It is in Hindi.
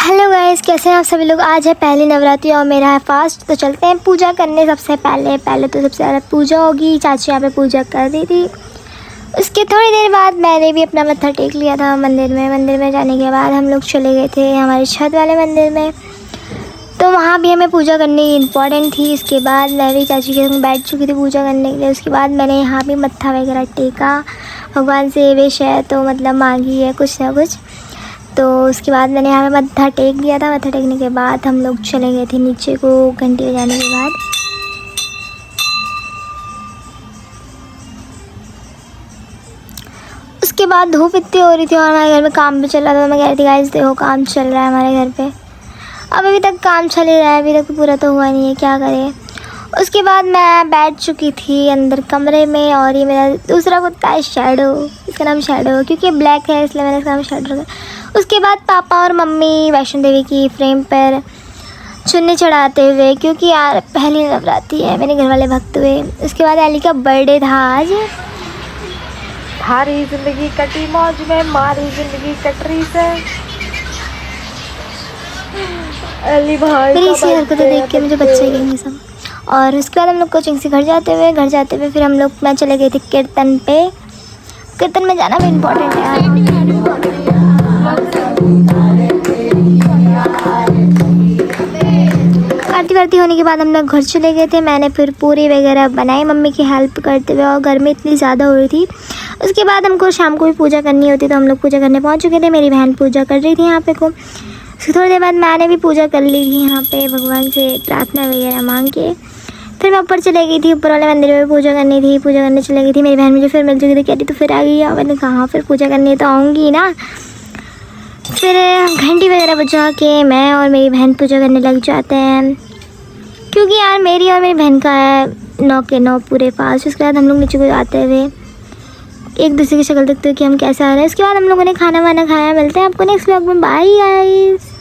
हेलो गाइस, कैसे हैं आप सभी लोग। आज है पहली नवरात्रि और मेरा है फास्ट। तो चलते हैं पूजा करने। सबसे पहले तो सबसे ज़्यादा पूजा होगी। चाची यहाँ पे पूजा कर दी थी। उसके थोड़ी देर बाद मैंने भी अपना मत्था टेक लिया था मंदिर में जाने के बाद हम लोग चले गए थे हमारे छत वाले मंदिर में। तो वहाँ भी हमें पूजा करनी इम्पॉर्टेंट थी। उसके बाद मैं भी चाची के संग बैठ चुकी थी पूजा करने के लिए। उसके बाद मैंने यहाँ भी मत्था वगैरह टेका, भगवान से विश है तो मतलब मांगी है कुछ ना कुछ। तो उसके बाद मैंने यहाँ पे मत्था टेक दिया था। मत्था टेकने के बाद हम लोग चले गए थे नीचे को घंटी बजाने के बाद। उसके बाद धूप इतनी हो रही थी और हमारे घर में काम भी चल रहा था। मैं कह रही थी गाइस देखो काम चल रहा है हमारे घर पे। अब अभी तक काम चल ही रहा है, अभी तक पूरा तो हुआ नहीं है, क्या करें। उसके बाद मैं बैठ चुकी थी अंदर कमरे में और ये मेरा दूसरा कुत्ता है शैडो। इसका नाम शैडो है क्योंकि ब्लैक है इसलिए मैंने इसका नाम शैडो रखा। उसके बाद पापा और मम्मी वैष्णो देवी की फ्रेम पर चुन्नी चढ़ाते हुए, क्योंकि यार पहली नवरात्रि है, मेरे घर वाले भक्त हुए। उसके बाद एली का बर्थडे था आज। थारी जिंदगी कटी मौज में, मारी जिंदगी कटरी से। एली भाई मेरी इसी हरकतें देख के मुझे बच्चे कहेंगे सब। और उसके बाद हम लोग कोचिंग से घर जाते हुए फिर हम लोग मैं चले गए थे कीर्तन पे। कीर्तन में जाना भी इम्पोर्टेंट है यार। आरती वारती होने के बाद हम लोग घर चले गए थे। मैंने फिर पूरी वगैरह बनाई मम्मी की हेल्प करते हुए और घर में इतनी ज़्यादा हो रही थी। उसके बाद हमको शाम को भी पूजा करनी होती तो हम लोग पूजा करने पहुंच चुके थे। मेरी बहन पूजा कर रही थी यहाँ पे को। उसके थोड़ी देर बाद मैंने भी पूजा कर ली थी यहाँ पे भगवान से प्रार्थना वगैरह मांग के। फिर मैं ऊपर चले गई थी, ऊपर वाले मंदिर में पूजा करनी थी। पूजा करने चले गई थी। मेरी बहन मुझे फिर मिल चुकी थी, कहती तो फिर आ गई। और मैंने कहा फिर पूजा करनी तो आऊँगी ना। फिर घंटी वगैरह बजा के मैं और मेरी बहन पूजा करने लग जाते हैं, क्योंकि यार मेरी और मेरी बहन का है 9 के 9 पूरे पास। उसके बाद हम लोग नीचे को आते हुए एक दूसरे की शक्ल देखते हुए कि हम कैसे आ रहे हैं। उसके बाद हम लोगों ने खाना वाना खाया। मिलते हैं आपको नेक्स्ट व्लॉग में। Bye guys.